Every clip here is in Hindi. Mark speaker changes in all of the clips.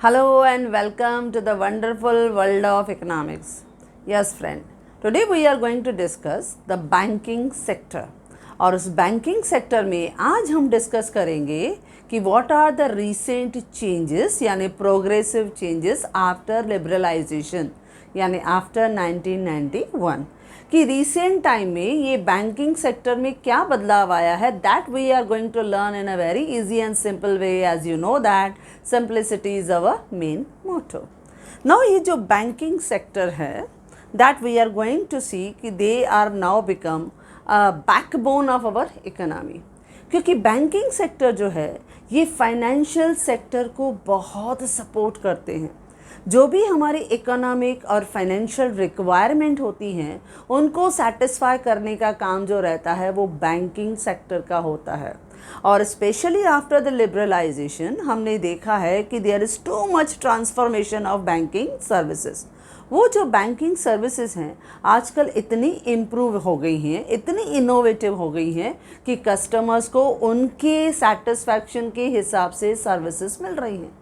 Speaker 1: Hello and welcome to the wonderful world of economics. Yes friend, today we are going to discuss the banking sector. और उस बैंकिंग सेक्टर में आज हम डिस्कस करेंगे कि what are the recent changes यानी प्रोग्रेसिव चेंजेस आफ्टर लिबरलाइजेशन यानी आफ्टर 1991 कि रीसेंट टाइम में ये बैंकिंग सेक्टर में क्या बदलाव आया है. That we are going to learn in a very easy and simple way. As you know that simplicity is our main motto. Now ये जो बैंकिंग सेक्टर है that we are going to see कि they are now become backbone of our economy. क्योंकि बैंकिंग सेक्टर जो है ये फाइनेंशियल सेक्टर को बहुत सपोर्ट करते हैं. जो भी हमारी इकोनॉमिक और फाइनेंशियल रिक्वायरमेंट होती हैं उनको सेटिस्फाई करने का काम जो रहता है वो बैंकिंग सेक्टर का होता है. और स्पेशली आफ्टर द लिबरलाइजेशन हमने देखा है कि there is too much transformation of banking services. वो जो बैंकिंग सर्विसेज हैं आजकल इतनी इम्प्रूव हो गई हैं, इतनी इनोवेटिव हो गई हैं कि कस्टमर्स को उनके सेटिस्फैक्शन के हिसाब से सर्विसेज मिल रही हैं.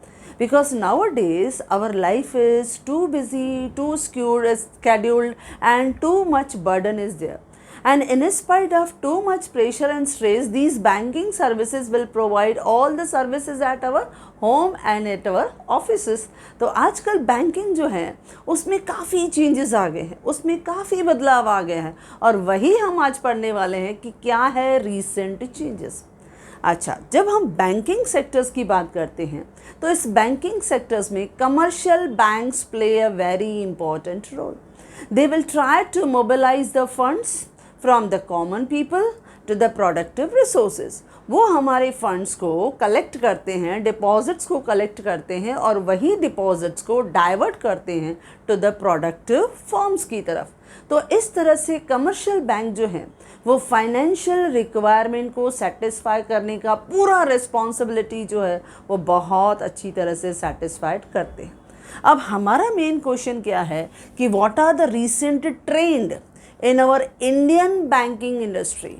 Speaker 1: Because nowadays our life is too busy, too scheduled and too much burden is there. And in spite of too much pressure and stress, these banking services will provide all the services at our home and at our offices. तो आजकल बैंकिंग जो है उसमें काफ़ी चेंजेस आ गए हैं, उसमें काफ़ी बदलाव आ गए हैं और वही हम आज पढ़ने वाले हैं कि क्या है रीसेंट चेंजेस. अच्छा, जब हम बैंकिंग सेक्टर्स की बात करते हैं तो इस बैंकिंग सेक्टर्स में commercial banks play a very important role. They will try to mobilise the funds from the common people to the productive resources. वो हमारे फंड्स को कलेक्ट करते हैं, डिपॉजिट्स को कलेक्ट करते हैं और वही डिपॉजिट्स को डाइवर्ट करते हैं टू द प्रोडक्टिव फर्म्स की तरफ. तो इस तरह से कमर्शियल बैंक जो हैं वो फाइनेंशियल रिक्वायरमेंट को सेटिस्फाई करने का पूरा रिस्पॉन्सिबिलिटी जो है वो बहुत अच्छी तरह से सेटिस्फाइड करते हैं. अब हमारा मेन क्वेश्चन क्या है कि what are the recent trend in our Indian banking industry.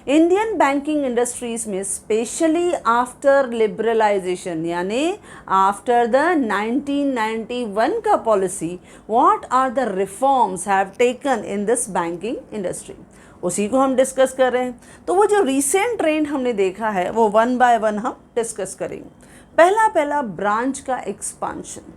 Speaker 1: Indian banking industries में स्पेशली आफ्टर लिबरलाइजेशन यानी आफ्टर द 1991 का policy what are the reforms have taken in this banking industry, उसी को हम डिस्कस कर रहे हैं. तो वो जो रीसेंट ट्रेंड हमने देखा है वो वन बाय वन हम डिस्कस करेंगे. पहला ब्रांच का एक्सपांशन.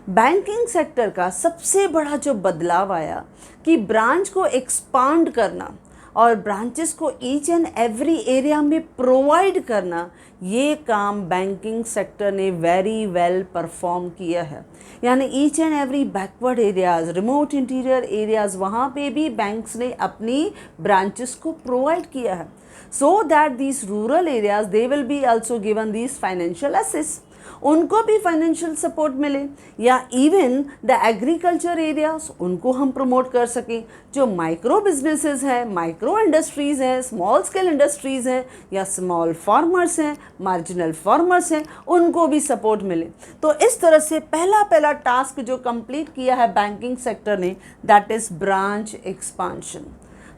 Speaker 1: बैंकिंग सेक्टर का सबसे बड़ा जो बदलाव आया कि ब्रांच को एक्सपांड करना और ब्रांचेस को ईच एंड एवरी एरिया में प्रोवाइड करना, ये काम बैंकिंग सेक्टर ने वेरी वेल परफॉर्म किया है. यानी each and every backward areas, remote interior areas, वहाँ पे भी बैंक्स ने अपनी ब्रांचेस को प्रोवाइड किया है so that these rural areas they will be also given these financial assist, उनको भी फाइनेंशियल सपोर्ट मिले. या इवन द एग्रीकल्चर एरियाज उनको हम प्रमोट कर सकें. जो माइक्रो बिजनेसेस हैं, माइक्रो इंडस्ट्रीज़ हैं, स्मॉल स्केल इंडस्ट्रीज़ हैं या स्मॉल फार्मर्स हैं, मार्जिनल फार्मर्स हैं, उनको भी सपोर्ट मिले. तो इस तरह से पहला टास्क जो कंप्लीट किया है बैंकिंग सेक्टर ने दैट इज़ ब्रांच एक्सपांशन.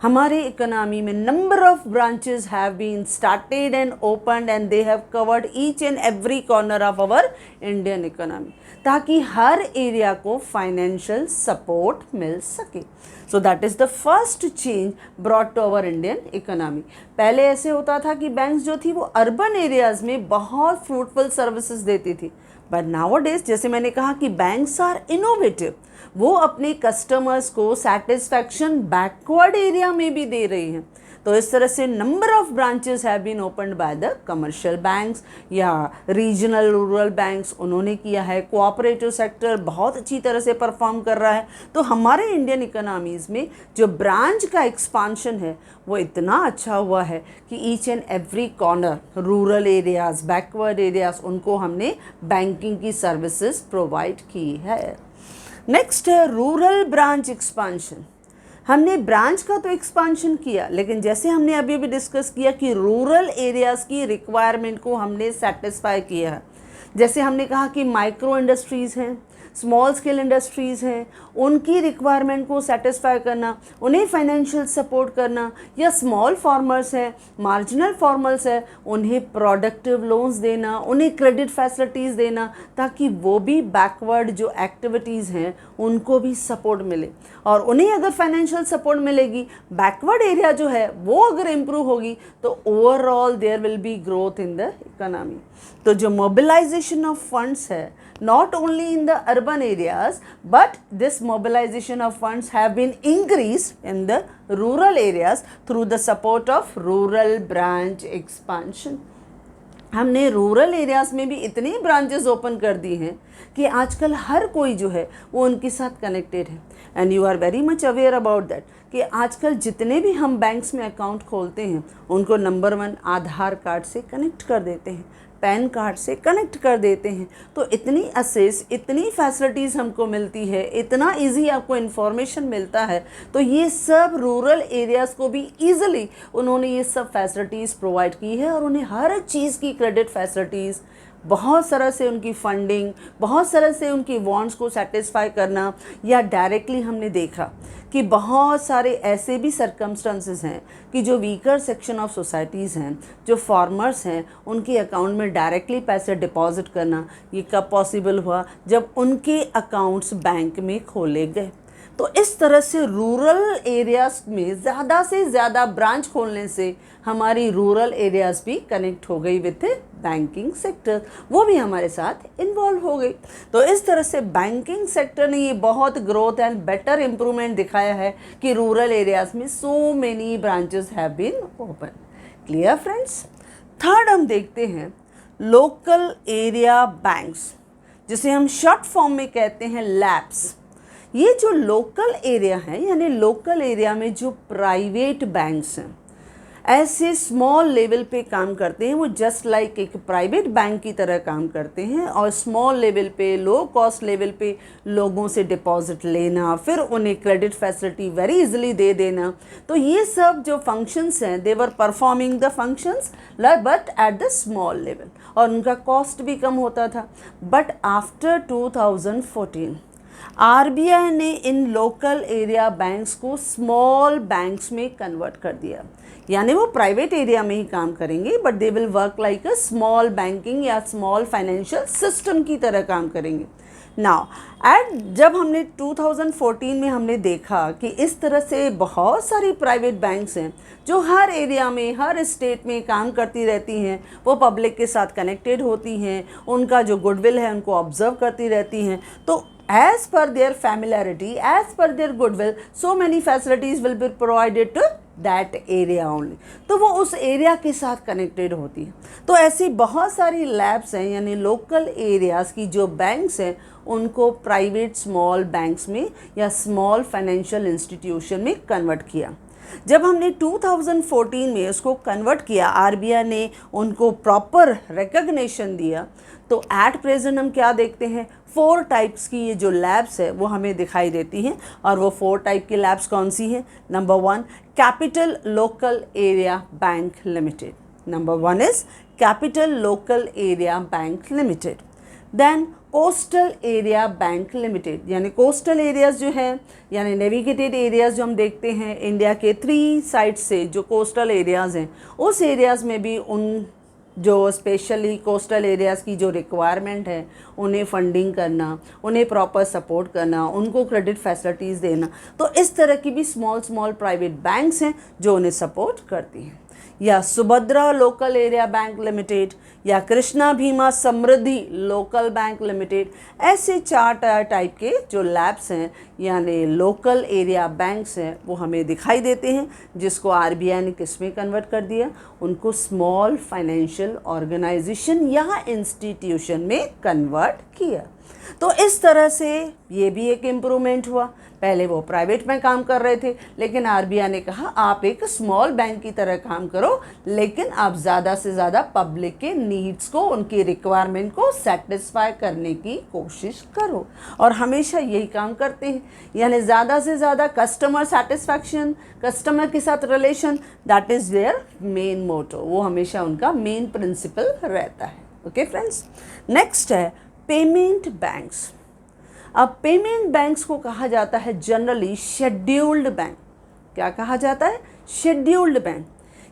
Speaker 1: हमारे इकोनॉमी में number of branches have been started and opened and they have covered each and every corner of our Indian economy ताकि हर एरिया को फाइनेंशियल सपोर्ट मिल सके. So that is the first change brought to our Indian economy. पहले ऐसे होता था कि बैंक्स जो थी वो अर्बन एरियाज़ में बहुत फ्रूटफुल सर्विसेज देती थी. बट नाउअडेज जैसे मैंने कहा कि बैंक्स आर इनोवेटिव, वो अपने कस्टमर्स को सेटिस्फैक्शन बैकवर्ड एरिया में भी दे रही हैं. तो इस तरह से number of branches have been opened by the commercial banks या रीजनल रूरल बैंक्स, उन्होंने किया है. कोऑपरेटिव सेक्टर बहुत अच्छी तरह से परफॉर्म कर रहा है. तो हमारे इंडियन इकोनॉमीज़ में जो ब्रांच का एक्सपांशन है वो इतना अच्छा हुआ है कि each and every corner, rural areas, backward areas, उनको हमने बैंकिंग की सर्विसेज प्रोवाइड की है. नेक्स्ट है रूरल ब्रांच एक्सपांशन. हमने ब्रांच का तो एक्सपांशन किया लेकिन जैसे हमने अभी भी डिस्कस किया कि रूरल एरियाज़ की रिक्वायरमेंट को हमने सेटिस्फाई किया है. जैसे हमने कहा कि माइक्रो इंडस्ट्रीज़ हैं, स्मॉल स्केल इंडस्ट्रीज़ हैं, उनकी रिक्वायरमेंट को सेटिस्फाई करना, उन्हें फाइनेंशियल सपोर्ट करना, या स्मॉल फार्मर्स हैं, मार्जिनल फार्मर्स हैं, उन्हें प्रोडक्टिव लोन्स देना, उन्हें क्रेडिट फैसिलिटीज़ देना, ताकि वो भी बैकवर्ड जो एक्टिविटीज़ हैं उनको भी सपोर्ट मिले। और उन्हें अगर फाइनेंशियल सपोर्ट मिलेगी, बैकवर्ड एरिया जो है वो अगर इम्प्रूव होगी, तो overall there will be growth in the economy. तो जो मोबिलाइजेशन ऑफ फंड्स है, not only in the urban areas, but this mobilization of funds have been increased in the rural areas through the support of rural branch expansion. हमने रूरल एरियाज़ में भी इतनी ब्रांचेस ओपन कर दी हैं कि आजकल हर कोई जो है वो उनके साथ कनेक्टेड है। And you are very much aware about that कि आजकल जितने भी हम बैंक्स में अकाउंट खोलते हैं उनको नंबर 1 आधार कार्ड से कनेक्ट कर देते हैं, पैन कार्ड से कनेक्ट कर देते हैं। तो इतनी असेस, इतनी फैसिलिटीज़ हमको मिलती है, इतना इजी आपको इन्फॉर्मेशन मिलता है। तो ये सब रूरल एरियाज़ को भी ईज़िली उन्होंने ये सब फैसिलिटीज़ प्रोवाइड की है, और उन्हें हर चीज़ की क्रेडिट फैसिलिटीज़, बहुत तरह से उनकी फंडिंग, बहुत तरह से उनकी वांट्स को सेटिस्फाई करना, या डायरेक्टली हमने देखा कि बहुत सारे ऐसे भी सर्कमस्टेंसेस हैं कि जो वीकर सेक्शन ऑफ सोसाइटीज़ हैं, जो फार्मर्स हैं, उनके अकाउंट में डायरेक्टली पैसे डिपॉजिट करना ये कब पॉसिबल हुआ, जब उनके अकाउंट्स बैंक में खोले गए। तो इस तरह से रूरल एरियाज़ में ज़्यादा से ज़्यादा ब्रांच खोलने से हमारी रूरल एरियाज़ भी कनेक्ट हो गई विथ बैंकिंग सेक्टर, वो भी हमारे साथ इन्वॉल्व हो गई। तो इस तरह से बैंकिंग सेक्टर ने ये बहुत ग्रोथ एंड बेटर इम्प्रूवमेंट दिखाया है कि रूरल एरियाज़ में so many branches have been open. Clear friends? Third हम देखते हैं लोकल एरिया बैंक्स, जिसे हम शॉर्ट फॉर्म में कहते हैं लैब्स। ये जो लोकल एरिया है, यानी लोकल एरिया में जो प्राइवेट बैंक्स हैं, ऐसे स्मॉल लेवल पे काम करते हैं, वो जस्ट लाइक एक प्राइवेट बैंक की तरह काम करते हैं, और स्मॉल लेवल पे, लो कॉस्ट लेवल पे लोगों से डिपॉजिट लेना, फिर उन्हें क्रेडिट फैसिलिटी वेरी इजीली दे देना। तो ये सब जो फंक्शंस हैं, they were performing the functions but at the small level, और उनका कॉस्ट भी कम होता था। बट आफ्टर 2014 आरबीआई ने इन लोकल एरिया बैंक्स को स्मॉल बैंक्स में कन्वर्ट कर दिया, यानी वो प्राइवेट एरिया में ही काम करेंगे, but they will work like a small banking या स्मॉल फाइनेंशियल सिस्टम की तरह काम करेंगे। नाउ जब हमने 2014 में हमने देखा कि इस तरह से बहुत सारी प्राइवेट बैंक्स हैं जो हर एरिया में, हर स्टेट में काम करती रहती हैं, वो पब्लिक के साथ कनेक्टेड होती हैं, उनका जो गुडविल है उनको ऑब्जर्व करती रहती हैं, तो as per their familiarity, as per their goodwill, so many facilities will be provided to that area only। तो वो उस एरिया के साथ कनेक्टेड होती है। तो ऐसी बहुत सारी लैब्स हैं, यानी लोकल एरियाज़ की जो बैंक्स हैं, उनको प्राइवेट स्मॉल बैंक्स में या स्मॉल फाइनेंशियल इंस्टीट्यूशन में कन्वर्ट किया। जब हमने 2014 में उसको कन्वर्ट किया, आरबीआई ने उनको प्रॉपर रिकग्निशन दिया, तो एट प्रेजेंट हम क्या देखते हैं, 4 टाइप्स की ये जो लैब्स है वो हमें दिखाई देती हैं। और वो 4 टाइप की लैब्स कौन सी हैं? Number 1 capital local area bank limited, number 1 is capital local area bank limited. Then coastal area bank limited, यानी कोस्टल एरियाज़ जो हैं, यानी नेविगेटेड एरियाज़ जो हम देखते हैं इंडिया के 3 साइड से, जो कोस्टल एरियाज़ हैं, उस एरियाज़ में भी उन जो स्पेशली कोस्टल एरियाज़ की जो रिक्वायरमेंट है, उन्हें फंडिंग करना, उन्हें प्रॉपर सपोर्ट करना, उनको क्रेडिट फैसिलिटीज़ देना। तो इस तरह की भी स्मॉल प्राइवेट बैंक्स हैं जो उन्हें सपोर्ट करती हैं। या Subhadra local area bank limited, या कृष्णा भीमा समृद्धि लोकल बैंक लिमिटेड, ऐसे 4 टाइप के जो लैब्स हैं यानी लोकल एरिया बैंक्स हैं वो हमें दिखाई देते हैं, जिसको आरबीआई ने किस में कन्वर्ट कर दिया, उनको स्मॉल फाइनेंशियल ऑर्गेनाइजेशन या इंस्टीट्यूशन में कन्वर्ट किया। तो इस तरह से ये भी एक इम्प्रूवमेंट हुआ। पहले वो प्राइवेट में काम कर रहे थे, लेकिन आरबीआई ने कहा आप एक स्मॉल बैंक की तरह काम करो, लेकिन आप ज़्यादा से ज़्यादा पब्लिक के नीड्स को, उनकी रिक्वायरमेंट को सेटिस्फाई करने की कोशिश करो, और हमेशा यही काम करते हैं, यानी ज़्यादा से ज़्यादा कस्टमर सेटिस्फैक्शन, कस्टमर के साथ relation, that is their main motto, वो हमेशा उनका मेन प्रिंसिपल रहता है। ओके फ्रेंड्स, नेक्स्ट है पेमेंट बैंक्स। अब पेमेंट बैंक्स को कहा जाता है जनरली शेड्यूल्ड बैंक। क्या कहा जाता है? Scheduled bank.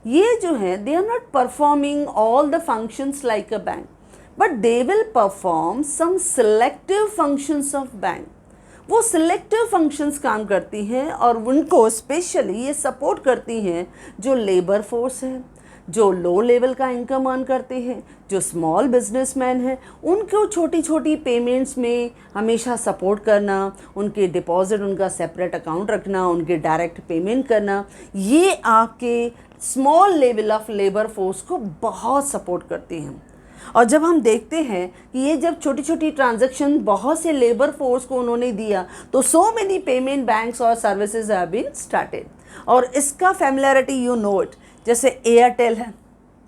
Speaker 1: ये जो है they are not performing all the functions like a bank, but they will perform some selective functions of bank. वो सिलेक्टिव फंक्शंस काम करती हैं और उनको स्पेशली ये सपोर्ट करती हैं जो लेबर फोर्स है, जो लो लेवल का इनकम अर्न करते हैं, जो स्मॉल बिजनेसमैन हैं, उनको छोटी छोटी पेमेंट्स में हमेशा सपोर्ट करना, उनके डिपॉजिट उनका सेपरेट अकाउंट रखना, उनके डायरेक्ट पेमेंट करना, ये आपके small level of labour force को बहुत सपोर्ट करती हैं। और जब हम देखते हैं कि ये जब छोटी छोटी ट्रांजैक्शन बहुत से लेबर फोर्स को उन्होंने दिया, तो सो मेनी पेमेंट बैंक्स और सर्विसेज हैव बीन स्टार्टेड। और इसका फैमिलियरिटी यू नो इट, जैसे एयरटेल है,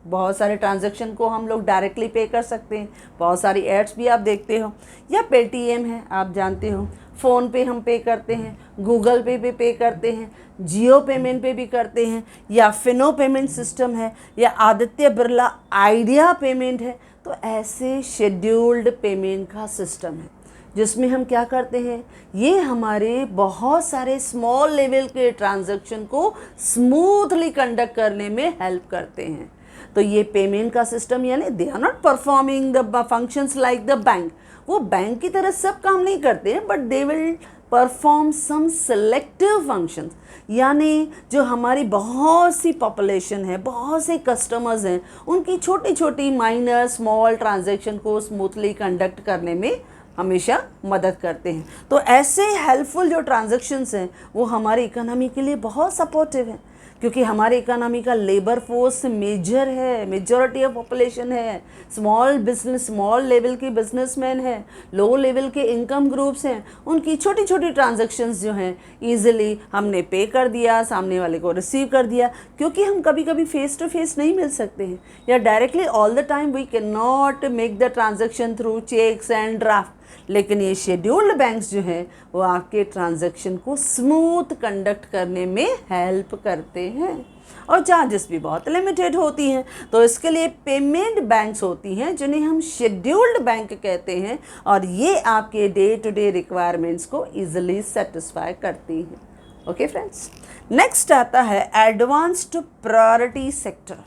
Speaker 1: बहुत सारे ट्रांजैक्शन को हम लोग डायरेक्टली पे कर सकते हैं, बहुत सारी एड्स भी आप देखते हो, या पेटीएम है आप जानते हो, फ़ोन पे हम पे करते हैं, गूगल पे पे करते हैं, जियो पेमेंट पे भी करते हैं, या फिनो पेमेंट सिस्टम है, या आदित्य बिरला आइडिया पेमेंट है। तो ऐसे शेड्यूल्ड पेमेंट का सिस्टम है जिसमें हम क्या करते हैं, ये हमारे बहुत सारे स्मॉल लेवल के ट्रांजैक्शन को स्मूथली कंडक्ट करने में हेल्प करते हैं। तो ये पेमेंट का सिस्टम यानी they are not performing the functions like the bank. वो बैंक की तरह सब काम नहीं करते हैं, but they will perform some selective functions, यानी जो हमारी बहुत सी पॉपुलेशन है, बहुत से कस्टमर्स हैं, उनकी छोटी छोटी माइनर स्मॉल ट्रांजैक्शन को स्मूथली कंडक्ट करने में हमेशा मदद करते हैं। तो ऐसे हेल्पफुल जो ट्रांजैक्शंस हैं वो हमारी इकोनॉमी के लिए बहुत सपोर्टिव है, क्योंकि हमारे इकोनॉमी का लेबर फोर्स मेजर है, मेजॉरिटी ऑफ पॉपुलेशन है, स्मॉल बिजनेस, स्मॉल लेवल के बिजनेसमैन हैं, लो लेवल के इनकम ग्रुप्स हैं, उनकी छोटी छोटी ट्रांजैक्शंस जो हैं ईजिली हमने पे कर दिया, सामने वाले को रिसीव कर दिया। क्योंकि हम कभी कभी फेस टू फेस नहीं मिल सकते हैं, या directly all the time we can not make the transaction through cheques and draft, लेकिन ये शेड्यूल्ड बैंक्स जो हैं वो आपके ट्रांजैक्शन को स्मूथ कंडक्ट करने में हेल्प करते हैं। और चार्जेस भी बहुत लिमिटेड होती हैं। तो इसके लिए पेमेंट बैंक्स होती हैं जिन्हें हम शेड्यूल्ड बैंक कहते हैं, और ये आपके डे टू डे रिक्वायरमेंट्स को ईजिली सेटिस्फाई करती हैं। ओके फ्रेंड्स, नेक्स्ट आता है एडवांस्ड प्रायोरिटी सेक्टर।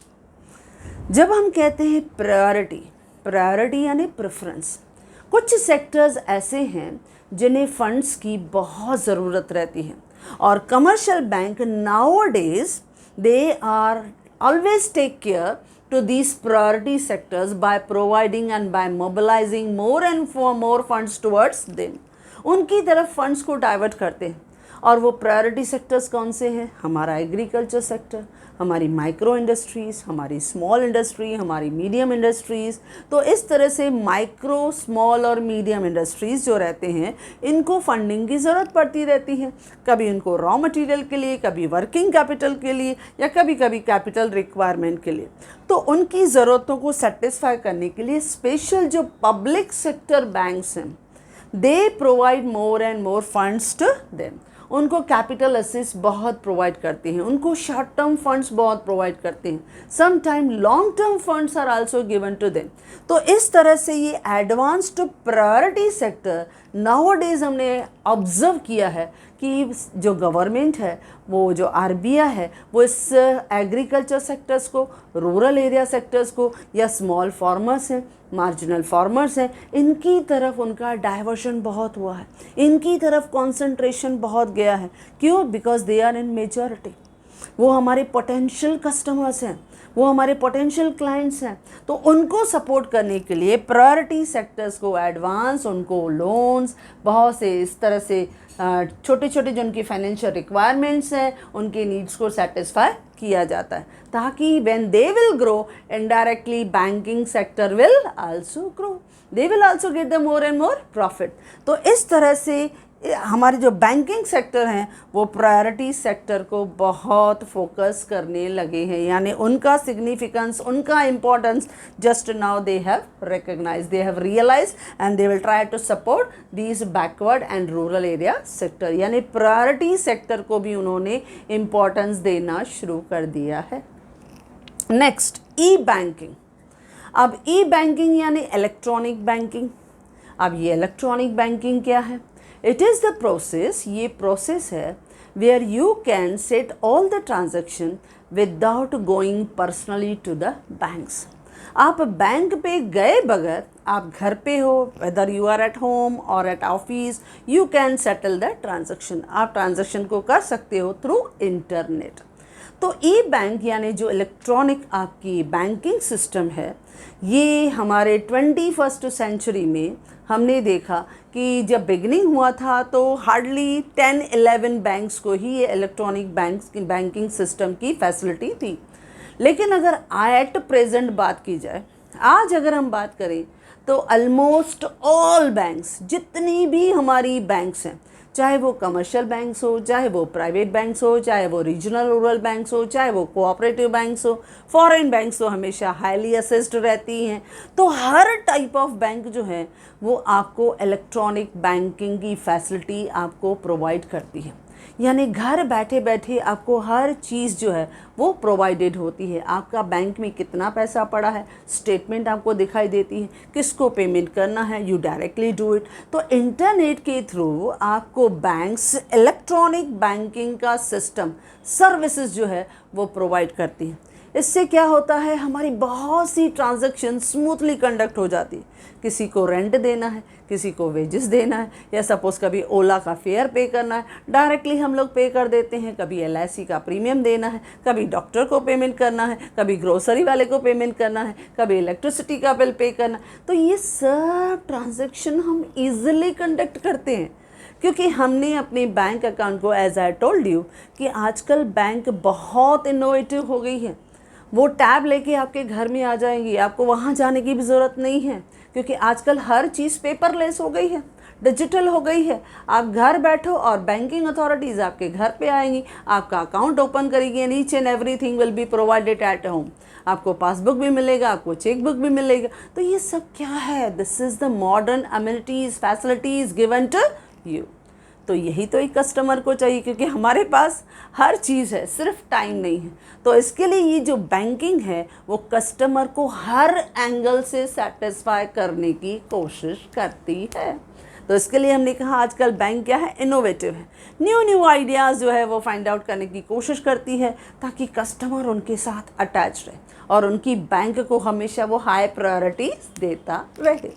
Speaker 1: जब हम कहते हैं प्रायोरिटी यानी प्रेफरेंस, कुछ सेक्टर्स ऐसे हैं जिन्हें फंड्स की बहुत ज़रूरत रहती है, और commercial bank nowadays they are always take care to these priority sectors by providing and by mobilizing more and more funds towards them। उनकी तरफ फंड्स को डाइवर्ट करते हैं। और वो प्रायोरिटी सेक्टर्स कौन से हैं? हमारा एग्रीकल्चर सेक्टर, हमारी माइक्रो इंडस्ट्रीज़, हमारी स्मॉल इंडस्ट्री, हमारी मीडियम इंडस्ट्रीज़। तो इस तरह से माइक्रो, स्मॉल और मीडियम इंडस्ट्रीज़ जो रहते हैं, इनको फंडिंग की ज़रूरत पड़ती रहती है। कभी उनको रॉ मटेरियल के लिए, कभी वर्किंग कैपिटल के लिए, या कभी कभी कैपिटल रिक्वायरमेंट के लिए। तो उनकी ज़रूरतों को सेटिस्फाई करने के लिए स्पेशल जो पब्लिक सेक्टर बैंक्स हैं, they provide more and more funds to them. उनको कैपिटल असिस्ट बहुत प्रोवाइड करते हैं, उनको शॉर्ट टर्म फंड्स बहुत प्रोवाइड करते हैं, some time long term funds are also given to them. तो इस तरह से ये एडवांस्ड प्रायोरिटी सेक्टर नाउअडेज हमने ऑब्जर्व किया है कि जो गवर्नमेंट है, वो जो आरबीआई है, वो इस एग्रीकल्चर सेक्टर्स को, रूरल एरिया सेक्टर्स को, या स्मॉल फार्मर्स हैं, मार्जिनल फार्मर्स हैं, इनकी तरफ उनका डाइवर्शन बहुत हुआ है, इनकी तरफ कंसंट्रेशन बहुत गया है। क्यों? Because they are in majority. वो हमारे पोटेंशियल कस्टमर्स हैं, वो हमारे पोटेंशियल क्लाइंट्स हैं। तो उनको सपोर्ट करने के लिए प्रायोरिटी सेक्टर्स को एडवांस, उनको लोन्स, बहुत से इस तरह से छोटे छोटे जो उनकी फाइनेंशियल रिक्वायरमेंट्स हैं, उनके नीड्स को सेटिस्फाई किया जाता है, ताकि when they will grow indirectly banking sector will also grow, they will also get the more and more profit. तो इस तरह से हमारे जो बैंकिंग सेक्टर हैं वो प्रायोरिटी सेक्टर को बहुत फोकस करने लगे हैं, यानी उनका सिग्निफिकेंस, उनका importance just now they have recognise, they have realise, and they will try to support these backward and rural area sector. यानी प्रायोरिटी सेक्टर को भी उन्होंने इम्पोर्टेंस देना शुरू कर दिया है। Next, E banking. अब ई बैंकिंग यानी इलेक्ट्रॉनिक बैंकिंग। अब ये इलेक्ट्रॉनिक बैंकिंग क्या है? इट इज़ द प्रोसेस, ये प्रोसेस है where you can set all the transaction without going personally to the banks. आप बैंक पे गए बगैर, आप घर पे हो, whether you are at home or at office, you can settle the transaction. आप ट्रांजेक्शन को कर सकते हो थ्रू इंटरनेट। तो ई बैंक यानी जो इलेक्ट्रॉनिक आपकी बैंकिंग सिस्टम है, ये हमारे 21st सेंचुरी में हमने देखा कि जब बिगनिंग हुआ था तो हार्डली 10-11 बैंक्स को ही ये इलेक्ट्रॉनिक बैंकिंग सिस्टम की फैसिलिटी थी। लेकिन अगर एट प्रेजेंट बात की जाए, आज अगर हम बात करें तो ऑलमोस्ट ऑल बैंक्स, जितनी भी हमारी बैंक्स हैं, चाहे वो कमर्शियल बैंक्स हो, चाहे वो प्राइवेट बैंक्स हो, चाहे वो रीजनल रूरल बैंक्स हो, चाहे वो कोऑपरेटिव बैंक्स हो, फॉरेन बैंक्स तो हमेशा हाईली असेस्ड रहती हैं। तो हर टाइप ऑफ बैंक जो है वो आपको इलेक्ट्रॉनिक बैंकिंग की फैसिलिटी आपको प्रोवाइड करती है। यानी घर बैठे बैठे आपको हर चीज़ जो है वो प्रोवाइडेड होती है। आपका बैंक में कितना पैसा पड़ा है, स्टेटमेंट आपको दिखाई देती है, किसको पेमेंट करना है, यू डायरेक्टली डू इट। तो इंटरनेट के थ्रू आपको बैंक्स इलेक्ट्रॉनिक बैंकिंग का सिस्टम सर्विसेज जो है वो प्रोवाइड करती हैं। इससे क्या होता है, हमारी बहुत सी ट्रांजैक्शन स्मूथली कंडक्ट हो जाती है। किसी को रेंट देना है, किसी को वेजेस देना है, या सपोज़ कभी ओला का फेयर पे करना है, डायरेक्टली हम लोग पे कर देते हैं। कभी LIC का प्रीमियम देना है, कभी डॉक्टर को पेमेंट करना है, कभी ग्रोसरी वाले को पेमेंट करना है, कभी इलेक्ट्रिसिटी का बिल पे करना है। तो ये सब ट्रांजैक्शन हम ईजिली कंडक्ट करते हैं क्योंकि हमने अपने बैंक अकाउंट को, एज आई टोल्ड यू, कि आजकल बैंक बहुत इनोवेटिव हो गई है। वो टैब लेके आपके घर में आ जाएंगी, आपको वहाँ जाने की भी ज़रूरत नहीं है क्योंकि आजकल हर चीज़ पेपरलेस हो गई है, डिजिटल हो गई है। आप घर बैठो और बैंकिंग अथॉरिटीज़ आपके घर पे आएंगी, आपका अकाउंट ओपन करेगी and each and everything will be provided at home. आपको पासबुक भी मिलेगा, आपको चेकबुक भी मिलेगा। तो ये सब क्या है, this is the modern amenities facilities given to you. तो यही तो एक कस्टमर को चाहिए क्योंकि हमारे पास हर चीज़ है, सिर्फ टाइम नहीं है। तो इसके लिए ये जो बैंकिंग है वो कस्टमर को हर एंगल से सेटिस्फाई करने की कोशिश करती है। तो इसके लिए हमने कहा आजकल बैंक क्या है, इनोवेटिव है, न्यू आइडियाज़ जो है वो फाइंड आउट करने की कोशिश करती है ताकि कस्टमर उनके साथ अटैच रहे और उनकी बैंक को हमेशा वो हाई प्रायोरिटी देता रहे।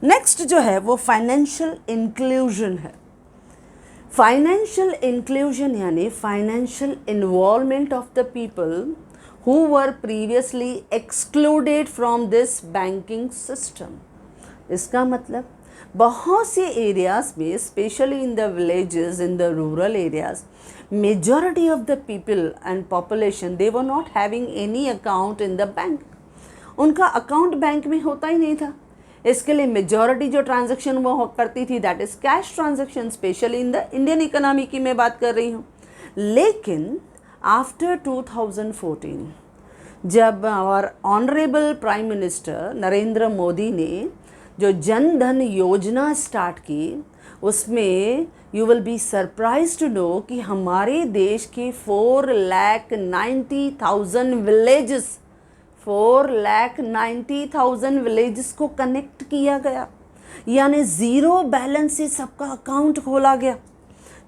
Speaker 1: नेक्स्ट जो है वो फाइनेंशियल इंक्लूजन है। फाइनेंशियल इंक्लूजन यानी financial involvement of the people who were previously excluded from this banking system. इसका मतलब बहुत से एरियाज़ में, specially in the villages, in the rural areas, majority of the people and population they were not having any account in the bank. उनका अकाउंट बैंक में होता ही नहीं था। इसके लिए मेजॉरिटी जो ट्रांजैक्शन वो करती थी that is cash transaction, specially in the Indian economy की मैं बात कर रही हूँ। लेकिन आफ्टर 2014 जब our honourable prime minister Narendra Modi ने जो जन धन योजना स्टार्ट की, उसमें you will be surprise to know कि हमारे देश के 4,90,000 विलेजेस 4,90,000 विलेजेस को कनेक्ट किया गया। यानी ज़ीरो बैलेंस से सबका अकाउंट खोला गया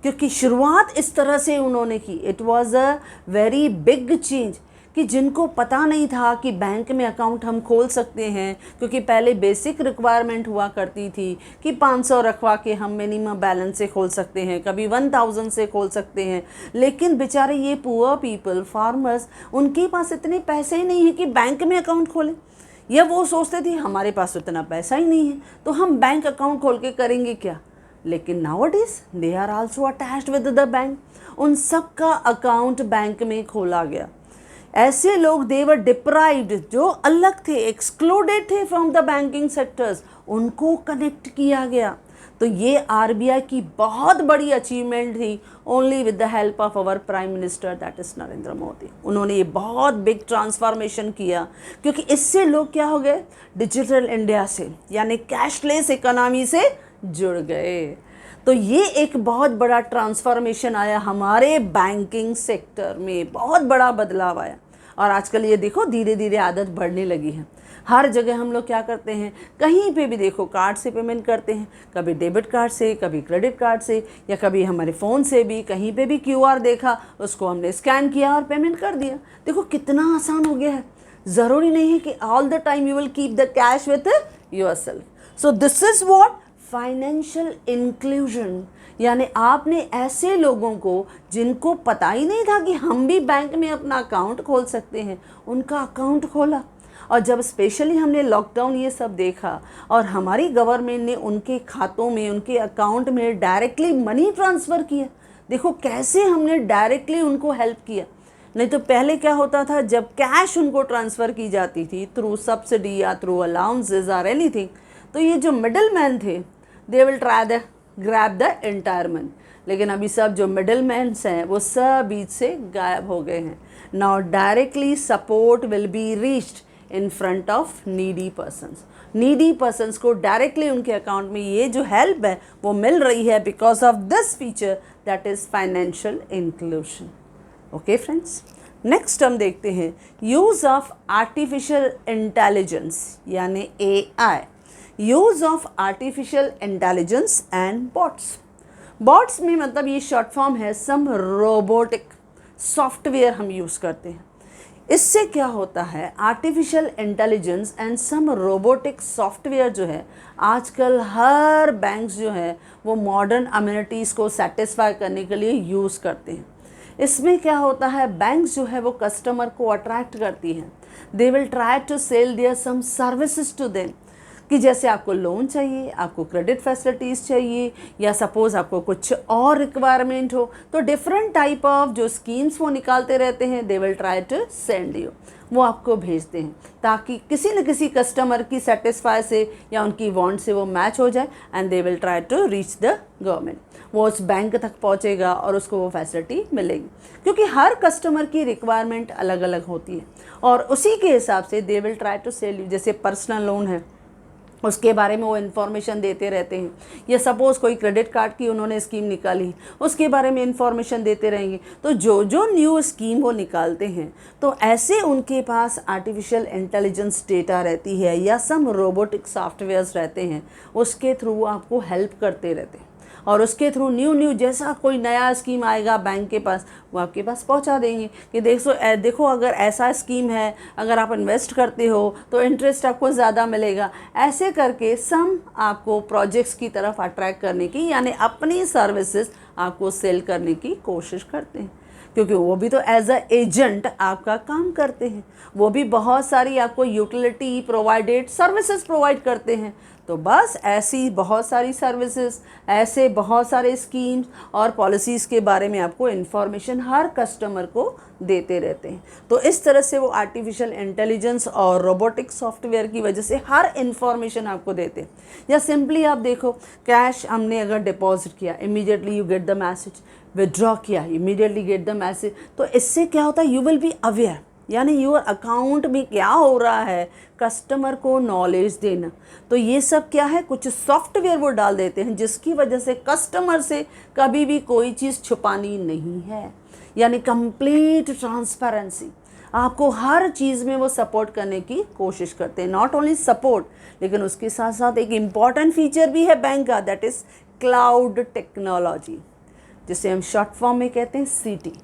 Speaker 1: क्योंकि शुरुआत इस तरह से उन्होंने की। It was a very big change कि जिनको पता नहीं था कि बैंक में अकाउंट हम खोल सकते हैं, क्योंकि पहले बेसिक रिक्वायरमेंट हुआ करती थी कि 500 रखवा के हम मिनिमम बैलेंस से खोल सकते हैं, कभी 1000 से खोल सकते हैं। लेकिन बेचारे ये पुअर पीपल, फार्मर्स, उनके पास इतने पैसे ही नहीं है कि बैंक में अकाउंट खोलें, या वो सोचते थे हमारे पास इतना पैसा ही नहीं है तो हम बैंक अकाउंट खोल के करेंगे क्या। लेकिन nowadays they are also attached with the bank. उन सब का अकाउंट बैंक में खोला गया। ऐसे लोग दे वर डिप्राइव्ड, जो अलग थे, एक्सक्लूडेड थे फ्रॉम द बैंकिंग सेक्टर्स, उनको कनेक्ट किया गया। तो ये RBI की बहुत बड़ी अचीवमेंट थी, only with the help of our prime minister that is Narendra Modi. उन्होंने ये बहुत बिग ट्रांसफॉर्मेशन किया क्योंकि इससे लोग क्या हो गए, डिजिटल इंडिया से यानी कैशलेस इकोनॉमी से जुड़ गए। तो ये एक बहुत बड़ा ट्रांसफॉर्मेशन आया हमारे बैंकिंग सेक्टर में, बहुत बड़ा बदलाव आया। और आजकल ये देखो धीरे धीरे आदत बढ़ने लगी है। हर जगह हम लोग क्या करते हैं, कहीं पे भी देखो कार्ड से पेमेंट करते हैं, कभी डेबिट कार्ड से, कभी क्रेडिट कार्ड से, या कभी हमारे फ़ोन से भी, कहीं पे भी क्यूआर देखा उसको हमने स्कैन किया और पेमेंट कर दिया। देखो कितना आसान हो गया है। ज़रूरी नहीं है कि all the time you will keep the cash with yourself. So this is what financial inclusion, यानी आपने ऐसे लोगों को जिनको पता ही नहीं था कि हम भी बैंक में अपना अकाउंट खोल सकते हैं, उनका अकाउंट खोला। और जब स्पेशली हमने लॉकडाउन ये सब देखा और हमारी गवर्नमेंट ने उनके खातों में, उनके अकाउंट में डायरेक्टली मनी ट्रांसफ़र किया, देखो कैसे हमने डायरेक्टली उनको हेल्प किया। नहीं तो पहले क्या होता था, जब कैश उनको ट्रांसफ़र की जाती थी थ्रू सब्सिडी या थ्रू अलाउंसेज और एनीथिंग, तो ये जो मिडल मैन थे दे will try the grab the entire money. लेकिन अभी सब जो मिडल मैन्स हैं वो सब बीच से गायब हो गए हैं। Now directly support will be reached in front of needy persons. Needy persons को डायरेक्टली उनके अकाउंट में ये जो हेल्प है वो मिल रही है because of this feature, that is financial inclusion. Okay friends, next हम देखते हैं यूज़ ऑफ आर्टिफिशियल इंटेलिजेंस यानी AI। Use of artificial intelligence and bots. Bots में मतलब ये शॉर्ट फॉर्म है सम रोबोटिक सॉफ्टवेयर हम यूज़ करते हैं। इससे क्या होता है, artificial intelligence and some robotic software जो है आजकल हर बैंक्स जो है वो मॉडर्न अम्यूनिटीज़ को सेटिस्फाई करने के लिए यूज़ करते हैं। इसमें क्या होता है, बैंक्स जो है वो कस्टमर को अट्रैक्ट करती हैं। They will try to sell their some services to them, कि जैसे आपको लोन चाहिए, आपको क्रेडिट फैसिलिटीज़ चाहिए, या सपोज़ आपको कुछ और रिक्वायरमेंट हो, तो डिफरेंट टाइप ऑफ जो स्कीम्स वो निकालते रहते हैं। They will try to send you, वो आपको भेजते हैं ताकि किसी न किसी कस्टमर की सेटिस्फाई से या उनकी वांट से वो मैच हो जाए, and they will try to reach the government. वो उस बैंक तक पहुंचेगा और उसको वो फैसिलिटी मिलेगी, क्योंकि हर कस्टमर की रिक्वायरमेंट अलग अलग होती है और उसी के हिसाब से they will try to sell you. जैसे पर्सनल लोन है उसके बारे में वो इन्फॉर्मेशन देते रहते हैं, या सपोज़ कोई क्रेडिट कार्ड की उन्होंने स्कीम निकाली उसके बारे में इन्फॉर्मेशन देते रहेंगे। तो जो जो न्यू स्कीम वो निकालते हैं तो ऐसे उनके पास आर्टिफिशियल इंटेलिजेंस डेटा रहती है या सम रोबोटिक सॉफ्टवेयर्स रहते हैं, उसके थ्रू आपको हेल्प करते रहते हैं और उसके थ्रू न्यू जैसा कोई नया स्कीम आएगा बैंक के पास वो आपके पास पहुंचा देंगे कि देखो अगर ऐसा स्कीम है, अगर आप इन्वेस्ट करते हो तो इंटरेस्ट आपको ज़्यादा मिलेगा। ऐसे करके सम आपको प्रोजेक्ट्स की तरफ अट्रैक्ट करने की, यानी अपनी सर्विसेज आपको सेल करने की कोशिश करते हैं, क्योंकि वो भी तो एज अ एजेंट आपका काम करते हैं। वो भी बहुत सारी आपको यूटिलिटी प्रोवाइडेड सर्विसेज प्रोवाइड करते हैं। तो बस ऐसी बहुत सारी सर्विसेज, ऐसे बहुत सारे स्कीम्स और पॉलिसीज़ के बारे में आपको इन्फॉर्मेशन हर कस्टमर को देते रहते हैं। तो इस तरह से वो आर्टिफिशियल इंटेलिजेंस और रोबोटिक सॉफ्टवेयर की वजह से हर इन्फॉर्मेशन आपको देते हैं। या सिंपली आप देखो, कैश हमने अगर डिपॉजिट किया, immediately you get the message, withdraw किया, इमीडिएटली गेट द मैसेज। तो इससे क्या होता है, यू विल बी अवेयर, यानी योर अकाउंट में क्या हो रहा है कस्टमर को नॉलेज देना। तो ये सब क्या है, कुछ सॉफ्टवेयर वो डाल देते हैं जिसकी वजह से कस्टमर से कभी भी कोई चीज़ छुपानी नहीं है, यानी कंप्लीट ट्रांसपेरेंसी। आपको हर चीज़ में वो सपोर्ट करने की कोशिश करते हैं। नॉट ओनली सपोर्ट, लेकिन उसके साथ साथ एक इम्पॉर्टेंट फीचर भी है बैंक का, दैट इज़ क्लाउड टेक्नोलॉजी, जिसे हम शॉर्ट फॉर्म में कहते हैं CT,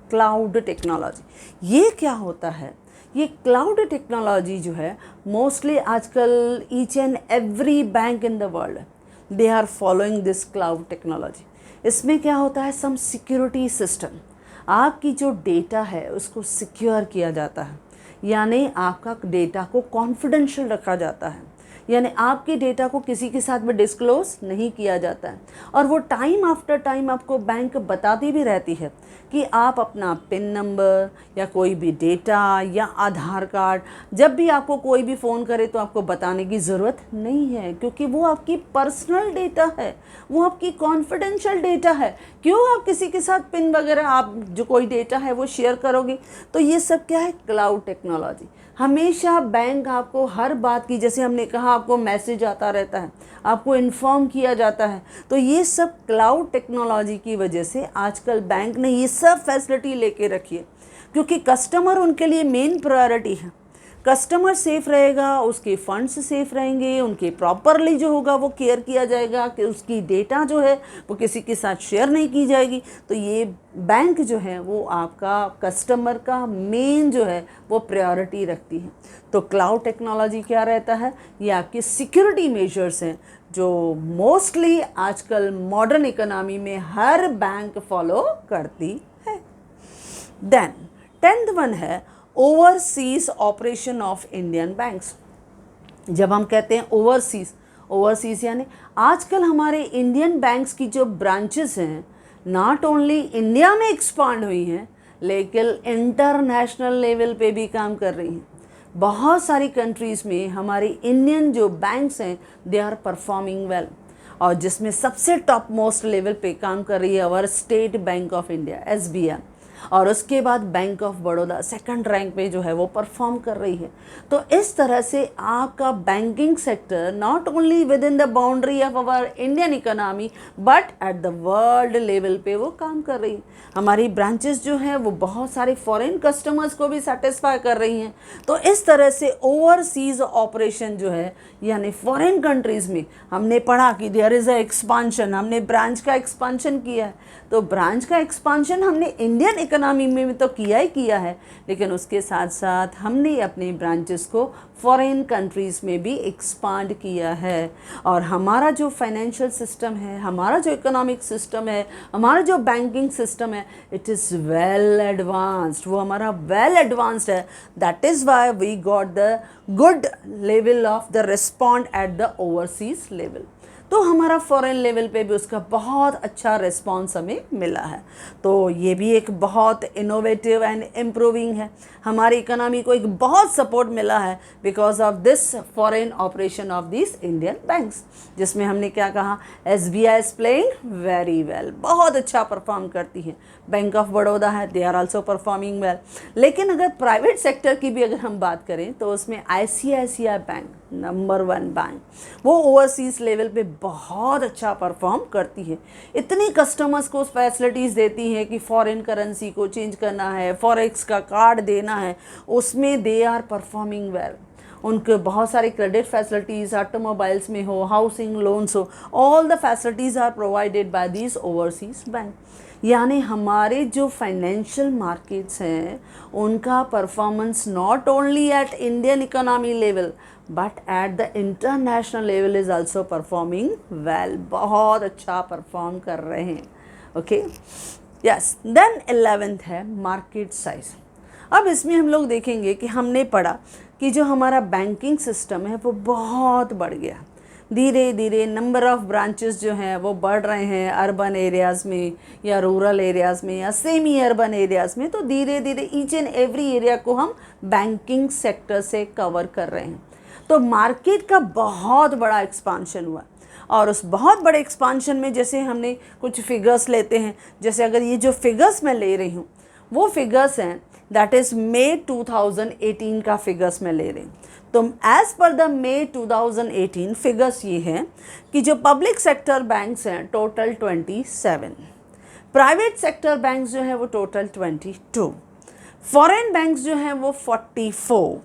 Speaker 1: क्लाउड टेक्नोलॉजी। ये क्या होता है, ये क्लाउड टेक्नोलॉजी जो है मोस्टली आजकल each and every bank in the world they are following this cloud technology. इसमें क्या होता है, सम सिक्योरिटी सिस्टम, आपकी जो डेटा है उसको सिक्योर किया जाता है, यानी आपका डेटा को कॉन्फिडेंशियल रखा जाता है, यानी आपके डेटा को किसी के साथ में डिस्क्लोज नहीं किया जाता है। और वो टाइम आफ्टर टाइम आपको बैंक बताती भी रहती है कि आप अपना पिन नंबर या कोई भी डेटा या आधार कार्ड, जब भी आपको कोई भी फ़ोन करे तो आपको बताने की ज़रूरत नहीं है, क्योंकि वो आपकी पर्सनल डेटा है, वो आपकी कॉन्फिडेंशियल डेटा है। क्यों आप किसी के साथ पिन वगैरह आप जो कोई डेटा है वो शेयर करोगे। तो ये सब क्या है, क्लाउड टेक्नोलॉजी। हमेशा बैंक आपको हर बात की, जैसे हमने कहा आपको मैसेज आता रहता है, आपको इन्फॉर्म किया जाता है। तो ये सब क्लाउड टेक्नोलॉजी की वजह से आजकल बैंक ने ये सब फैसिलिटी लेके रखी है, क्योंकि कस्टमर उनके लिए मेन प्रायोरिटी है। कस्टमर सेफ रहेगा, उसके फंड्स सेफ रहेंगे, उनके प्रॉपरली जो होगा वो केयर किया जाएगा कि उसकी डेटा जो है वो किसी के साथ शेयर नहीं की जाएगी। तो ये बैंक जो है वो आपका कस्टमर का मेन जो है वो प्रायोरिटी रखती है। तो क्लाउड टेक्नोलॉजी क्या रहता है, ये आपके सिक्योरिटी मेजर्स हैं जो मोस्टली आजकल मॉडर्न इकोनॉमी में हर बैंक फॉलो करती है। देन 10th वन है overseas operation of Indian banks. जब हम कहते हैं ओवरसीज यानी आजकल हमारे इंडियन बैंक्स की जो ब्रांचेस हैं नॉट ओनली इंडिया में एक्सपांड हुई हैं लेकिन इंटरनेशनल लेवल पे भी काम कर रही हैं। बहुत सारी कंट्रीज़ में हमारी इंडियन जो बैंक्स हैं दे आर परफॉर्मिंग वेल, और जिसमें सबसे टॉप मोस्ट लेवल पे काम कर रही है अवर state bank of India SBI, और उसके बाद bank of Baroda second rank पे जो है वो परफॉर्म कर रही है। तो इस तरह से आपका banking sector not only with in the boundary of our Indian economy but at the world level पे वो काम कर रही है। हमारी ब्रांचेस जो हैं वो बहुत सारे फॉरेन कस्टमर्स को भी सेटिस्फाई कर रही हैं। तो इस तरह से ओवरसीज ऑपरेशन जो है यानी फॉरेन कंट्रीज़ में हमने पढ़ा कि देयर इज़ अ एक्सपांशन, हमने ब्रांच का एक्सपांशन किया है। तो ब्रांच का एक्सपांशन हमने इंडियन इकोनॉमी में तो किया है लेकिन उसके साथ साथ हमने अपने ब्रांचेस को फॉरेन कंट्रीज़ में भी एक्सपांड किया है। और हमारा जो फाइनेंशियल सिस्टम है, हमारा जो इकोनॉमिक सिस्टम है, हमारा जो बैंकिंग सिस्टम है, इट इज़ वेल एडवांस्ड, वो हमारा वेल एडवांस्ड है। That is why we got the good level of the respond at the overseas level. तो हमारा फॉरेन लेवल पे भी उसका बहुत अच्छा रिस्पॉन्स हमें मिला है। तो ये भी एक बहुत इनोवेटिव एंड इम्प्रूविंग है। हमारी इकोनॉमी को एक बहुत सपोर्ट मिला है because of this foreign operation of this Indian banks, जिसमें हमने क्या कहा, SBI is playing very well, बहुत अच्छा परफॉर्म करती है। बैंक ऑफ बड़ौदा है, they are also performing well. लेकिन अगर प्राइवेट सेक्टर की भी अगर हम बात करें तो उसमें ICICI बैंक नंबर 1 बैंक, वो ओवरसीज लेवल पे बहुत अच्छा परफॉर्म करती है। इतनी कस्टमर्स को फैसिलिटीज़ देती हैं कि फॉरेन करेंसी को चेंज करना है, फॉरेक्स का कार्ड देना है, उसमें दे आर परफॉर्मिंग वेल। उनके बहुत सारी क्रेडिट फैसिलिटीज़ ऑटोमोबाइल्स में हो, हाउसिंग लोन्स हो, all the facilities are provided by this overseas bank. यानी हमारे जो फाइनेंशियल मार्केट्स हैं उनका performance not only at Indian economy level but at the international level is also performing well, बहुत अच्छा परफॉर्म कर रहे हैं। Okay, yes. देन 11th है मार्केट साइज। अब इसमें हम लोग देखेंगे कि हमने पढ़ा कि जो हमारा बैंकिंग सिस्टम है वो बहुत बढ़ गया, धीरे धीरे नंबर ऑफ़ ब्रांचेस जो हैं वो बढ़ रहे हैं अर्बन एरियाज़ में या रूरल एरियाज़ में या सेमी अर्बन एरियाज़ में। तो धीरे धीरे ईच एंड एवरी एरिया को हम बैंकिंग सेक्टर से कवर कर रहे हैं। तो मार्केट का बहुत बड़ा एक्सपांशन हुआ, और उस बहुत बड़े एक्सपांशन में जैसे हमने कुछ फिगर्स लेते हैं, जैसे अगर ये जो फिगर्स मैं ले रही हूँ वो फिगर्स हैं दैट इज़ मई 2018 का फिगर्स मैं ले रही हूँ। तो as per the May 2018 figures ये हैं कि जो पब्लिक सेक्टर बैंक्स हैं टोटल 27, प्राइवेट सेक्टर बैंक्स जो हैं वो टोटल 22, फॉरेन बैंक्स जो हैं वो 44,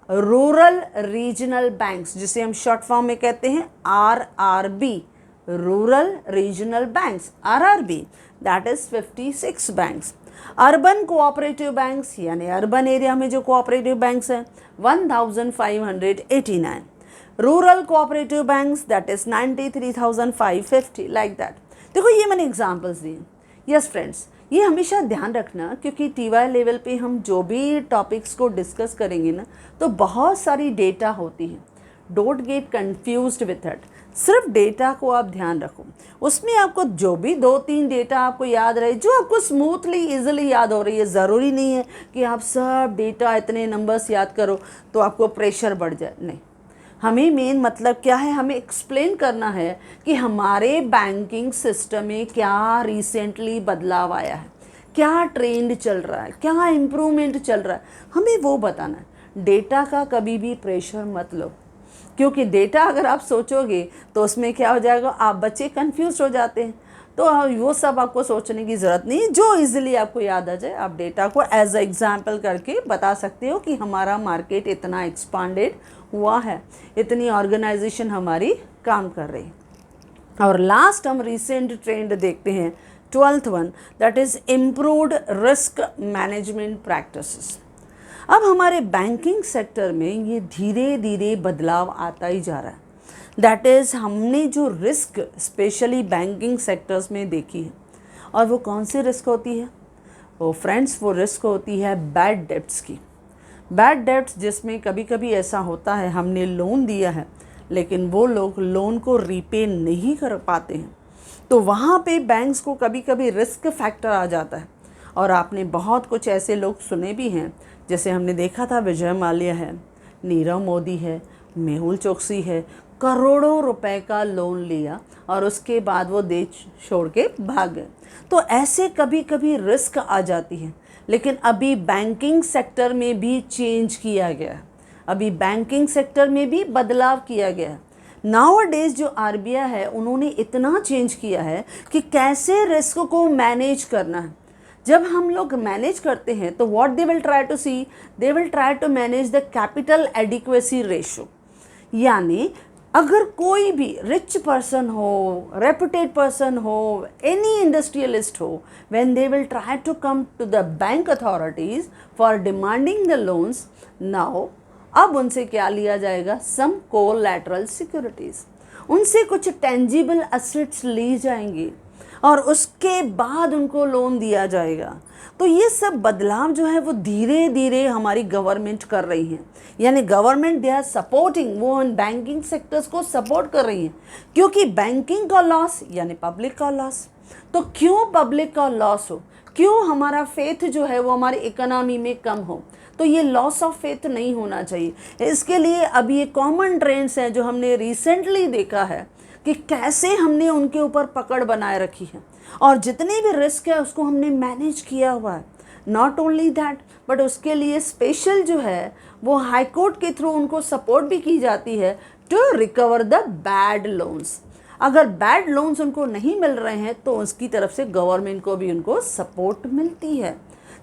Speaker 1: रूरल रीजनल बैंक्स जिसे हम शॉर्ट फॉर्म में कहते हैं RRB, rural regional banks RRB, that is 56 banks. Urban cooperative banks यानी अर्बन एरिया में जो कोऑपरेटिव बैंक्स हैं 1589, rural cooperative banks that is 93,550, like that. देखो ये मैंने एग्जांपल्स दिए। यस फ्रेंड्स, ये हमेशा ध्यान रखना क्योंकि TY लेवल पे हम जो भी टॉपिक्स को डिस्कस करेंगे ना तो बहुत सारी डेटा होती है, don't get confused with it. सिर्फ डेटा को आप ध्यान रखो, उसमें आपको जो भी 2-3 डेटा आपको याद रहे, जो आपको स्मूथली इजीली याद हो रही है। ज़रूरी नहीं है कि आप सब डेटा इतने नंबर्स याद करो तो आपको प्रेशर बढ़ जाए, नहीं। हमें मेन मतलब क्या है, हमें एक्सप्लेन करना है कि हमारे बैंकिंग सिस्टम में क्या रिसेंटली बदलाव आया है, क्या ट्रेंड चल रहा है, क्या इम्प्रूवमेंट चल रहा है, हमें वो बताना है। डेटा का कभी भी प्रेशर मत लो, क्योंकि डेटा अगर आप सोचोगे तो उसमें क्या हो जाएगा, आप बच्चे कंफ्यूज हो जाते हैं। तो वो सब आपको सोचने की ज़रूरत नहीं, जो इजीली आपको याद आ जाए आप डेटा को एज अ एग्जाम्पल करके बता सकते हो कि हमारा मार्केट इतना एक्सपांडेड हुआ है, इतनी ऑर्गेनाइजेशन हमारी काम कर रही है। और लास्ट हम रिसेंट ट्रेंड देखते हैं, 12th one, that is improved risk management practices. अब हमारे बैंकिंग सेक्टर में ये धीरे धीरे बदलाव आता ही जा रहा है। दैट इज़ हमने जो रिस्क स्पेशली बैंकिंग सेक्टर्स में देखी है, और वो कौन सी रिस्क होती है? वो फ्रेंड्स, वो रिस्क होती है बैड डेब्ट्स की। बैड डेब्ट्स जिसमें कभी कभी ऐसा होता है हमने लोन दिया है लेकिन वो लोग लोन को रीपे नहीं कर पाते हैं, तो वहाँ पे बैंक्स को कभी कभी रिस्क फैक्टर आ जाता है। और आपने बहुत कुछ ऐसे लोग सुने भी हैं, जैसे हमने देखा था विजय माल्या है, नीरव मोदी है, मेहुल चोकसी है, करोड़ों रुपए का लोन लिया और उसके बाद वो देश छोड़ के भाग गए। तो ऐसे कभी कभी रिस्क आ जाती है, लेकिन अभी बैंकिंग सेक्टर में भी चेंज किया गया है, अभी बैंकिंग सेक्टर में भी बदलाव किया गया है। नाउअडेज जो आरबीआई है उन्होंने इतना चेंज किया है कि कैसे रिस्क को मैनेज करना है। जब हम लोग मैनेज करते हैं तो what they will try to see, they will try to manage the capital adequacy ratio. यानी अगर कोई भी रिच पर्सन हो, रेपुटेड पर्सन हो, एनी इंडस्ट्रियलिस्ट हो, when they will try to come to the bank authorities for demanding the loans, now अब उनसे क्या लिया जाएगा? सम कोलैटरल सिक्योरिटीज, उनसे कुछ टेंजिबल एसेट्स ली जाएंगी और उसके बाद उनको लोन दिया जाएगा। तो ये सब बदलाव जो है वो धीरे धीरे हमारी गवर्नमेंट कर रही है, यानी गवर्नमेंट दे आर सपोर्टिंग, वो उन बैंकिंग सेक्टर्स को सपोर्ट कर रही है। क्योंकि बैंकिंग का लॉस यानी पब्लिक का लॉस, तो क्यों पब्लिक का लॉस हो, क्यों हमारा फेथ जो है वो हमारी इकोनॉमी में कम हो, तो ये लॉस ऑफ फेथ नहीं होना चाहिए। इसके लिए अभी ये कॉमन ट्रेंड्स हैं जो हमने रिसेंटली देखा है कि कैसे हमने उनके ऊपर पकड़ बनाए रखी है और जितने भी रिस्क है उसको हमने मैनेज किया हुआ है। नॉट ओनली दैट, बट उसके लिए स्पेशल जो है वो हाई कोर्ट के थ्रू उनको सपोर्ट भी की जाती है to recover the bad loans. अगर बैड लोन्स उनको नहीं मिल रहे हैं तो उसकी तरफ से गवर्नमेंट को भी उनको सपोर्ट मिलती है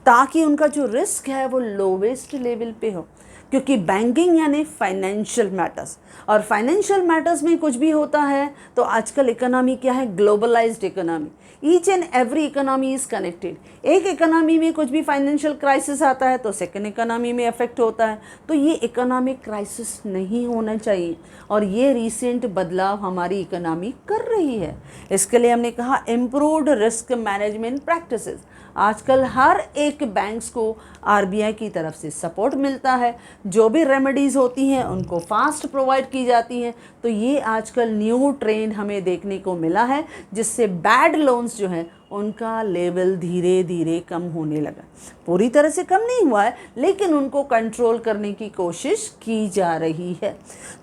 Speaker 1: ताकि उनका जो रिस्क है वो लोवेस्ट लेवल पे हो। क्योंकि बैंकिंग यानी फाइनेंशियल मैटर्स, और फाइनेंशियल मैटर्स में कुछ भी होता है तो आजकल इकोनॉमी क्या है? Globalised economy, each and every economy is connected. एक इकोनॉमी में कुछ भी फाइनेंशियल क्राइसिस आता है तो सेकेंड इकोनॉमी में अफेक्ट होता है, तो ये इकोनॉमिक क्राइसिस नहीं होना चाहिए और ये रिसेंट बदलाव हमारी इकोनॉमी कर रही है। इसके लिए हमने कहा इम्प्रूव्ड रिस्क मैनेजमेंट प्रैक्टिसेस। आजकल हर एक बैंक्स को आरबीआई की तरफ से सपोर्ट मिलता है, जो भी रेमेडीज़ होती हैं उनको फास्ट प्रोवाइड की जाती हैं। तो ये आजकल न्यू ट्रेंड हमें देखने को मिला है, जिससे बैड लोन्स जो हैं उनका लेवल धीरे धीरे कम होने लगा। पूरी तरह से कम नहीं हुआ है, लेकिन उनको कंट्रोल करने की कोशिश की जा रही है।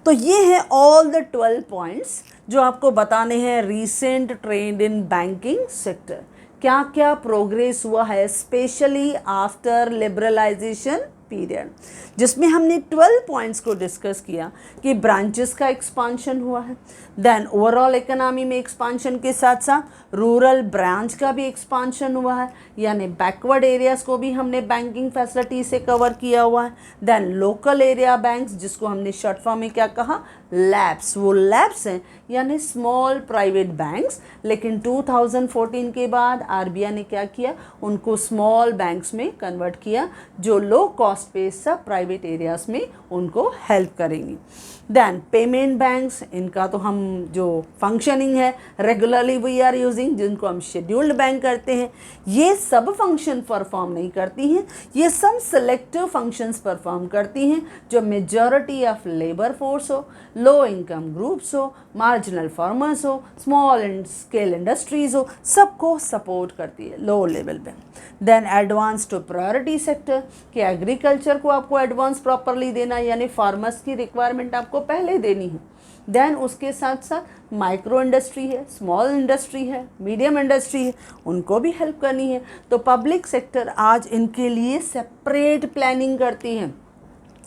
Speaker 1: तो ये है ऑल द 12 पॉइंट्स जो आपको बताने हैं recent trend in banking sector. क्या क्या प्रोग्रेस हुआ है स्पेशली आफ्टर लिबरलाइजेशन पीरियड, जिसमें हमने 12 पॉइंट्स को डिस्कस किया कि ब्रांचेस का एक्सपांशन हुआ है, देन ओवरऑल इकोनॉमी में एक्सपांशन के साथ साथ रूरल ब्रांच का भी एक्सपांशन हुआ है, यानी बैकवर्ड एरियाज़ को भी हमने बैंकिंग फैसिलिटी से कवर किया हुआ है। देन लोकल एरिया बैंक्स, जिसको हमने शॉर्ट फॉर्म में क्या कहा? लैब्स। वो लैब्स हैं यानी स्मॉल प्राइवेट बैंक्स, लेकिन 2014 के बाद आरबीआई ने क्या किया? उनको स्मॉल बैंक्स में कन्वर्ट किया जो लो कॉस्ट पे सब प्राइवेट एरियाज़ में उनको हेल्प करेंगी। देन पेमेंट बैंक्स, इनका तो हम जो फंक्शनिंग है रेगुलरली वी आर यूजिंग, जिनको हम शेड्यूल्ड बैंक करते हैं, ये सब फंक्शन परफॉर्म नहीं करती हैं, ये सब सेलेक्टिव फंक्शंस परफॉर्म करती हैं जो मेजॉरिटी ऑफ लेबर फोर्स हो, लो इनकम ग्रुप्स हो, मार्जिनल फार्मर्स हो, स्मॉल एंड स्केल इंडस्ट्रीज हो, सबको सपोर्ट करती है लो लेवल पे। Then advance to priority sector, कि एग्रीकल्चर को आपको एडवांस प्रॉपरली देना, यानी फार्मर्स की रिक्वायरमेंट आपको पहले देनी है। देन उसके साथ साथ माइक्रो इंडस्ट्री है, स्मॉल इंडस्ट्री है, मीडियम इंडस्ट्री है, उनको भी हेल्प करनी है। तो पब्लिक सेक्टर आज इनके लिए सेपरेट प्लानिंग करती है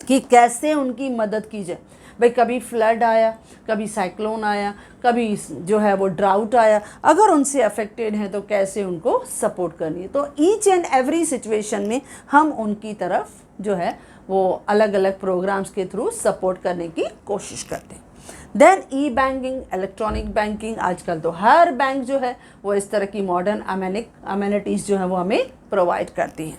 Speaker 1: कि कैसे उनकी मदद की जाए। भाई कभी फ्लड आया, कभी साइक्लोन आया, कभी जो है वो ड्राउट आया, अगर उनसे अफेक्टेड हैं तो कैसे उनको सपोर्ट करनी है। तो ईच एंड एवरी सिचुएशन में हम उनकी तरफ जो है वो अलग अलग प्रोग्राम्स के थ्रू सपोर्ट करने की कोशिश करते हैं। देन ई बैंकिंग, इलेक्ट्रॉनिक बैंकिंग, आजकल तो हर बैंक जो है वो इस तरह की मॉडर्न अमेनिटीज़ जो है वो हमें प्रोवाइड करती हैं।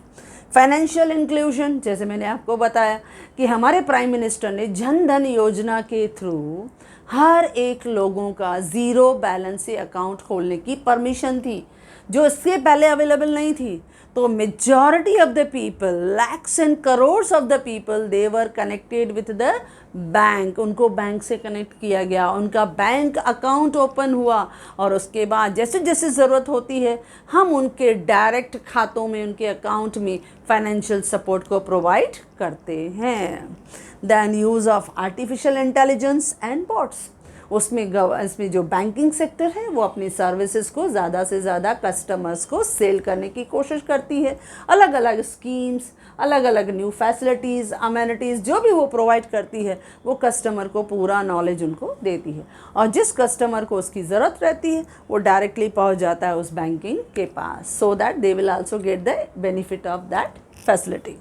Speaker 1: फाइनेंशियल इंक्लूजन, जैसे मैंने आपको बताया कि हमारे प्राइम मिनिस्टर ने जन धन योजना के थ्रू हर एक लोगों का ज़ीरो बैलेंस से अकाउंट खोलने की परमिशन थी, जो इससे पहले अवेलेबल नहीं थी। तो majority of the people, lakhs and crores of the people, they were connected with the bank, उनको बैंक से कनेक्ट किया गया, उनका बैंक अकाउंट ओपन हुआ और उसके बाद जैसे जैसे ज़रूरत होती है हम उनके डायरेक्ट खातों में, उनके अकाउंट में फाइनेंशियल सपोर्ट को प्रोवाइड करते हैं। Then use of artificial intelligence and bots, इसमें जो बैंकिंग सेक्टर है वो अपनी सर्विसेज को ज़्यादा से ज़्यादा कस्टमर्स को सेल करने की कोशिश करती है। अलग अलग स्कीम्स, अलग अलग न्यू फैसिलिटीज़, अमेनिटीज़ जो भी वो प्रोवाइड करती है वो कस्टमर को पूरा नॉलेज उनको देती है, और जिस कस्टमर को उसकी ज़रूरत रहती है वो डायरेक्टली पहुंच जाता है उस बैंकिंग के पास, so that they will also get the benefit of that facility.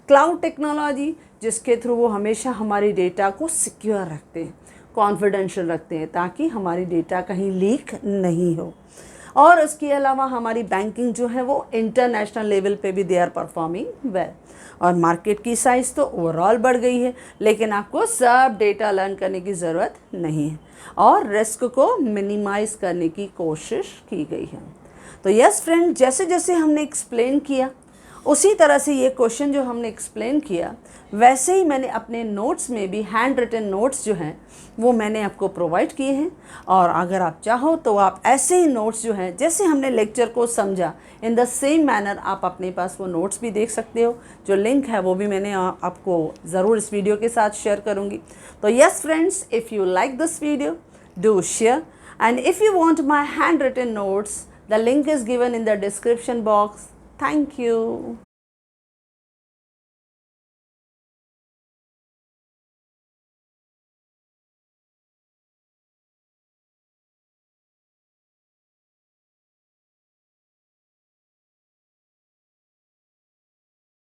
Speaker 1: Cloud technology, जिसके थ्रू वो हमेशा हमारी डेटा को सिक्योर रखते हैं, कॉन्फिडेंशियल रखते हैं, ताकि हमारी डेटा कहीं लीक नहीं हो। और उसके अलावा हमारी बैंकिंग जो है वो इंटरनेशनल लेवल पे भी दे आर परफॉर्मिंग वेल। और मार्केट की साइज़ तो ओवरऑल बढ़ गई है, लेकिन आपको सब डेटा लर्न करने की ज़रूरत नहीं है और रिस्क को मिनिमाइज़ करने की कोशिश की गई है। तो यस फ्रेंड, जैसे जैसे हमने एक्सप्लेन किया उसी तरह से ये क्वेश्चन जो हमने एक्सप्लेन किया वैसे ही मैंने अपने नोट्स में भी हैंड रिटन नोट्स जो हैं वो मैंने आपको प्रोवाइड किए हैं। और अगर आप चाहो तो आप ऐसे ही नोट्स जो हैं, जैसे हमने लेक्चर को समझा इन द सेम मैनर, आप अपने पास वो नोट्स भी देख सकते हो। जो लिंक है वो भी मैंने आपको ज़रूर इस वीडियो के साथ शेयर करूँगी। तो yes friends, if you like this video, do share, and if you want my hand written notes, the link is given in the description box. Thank you.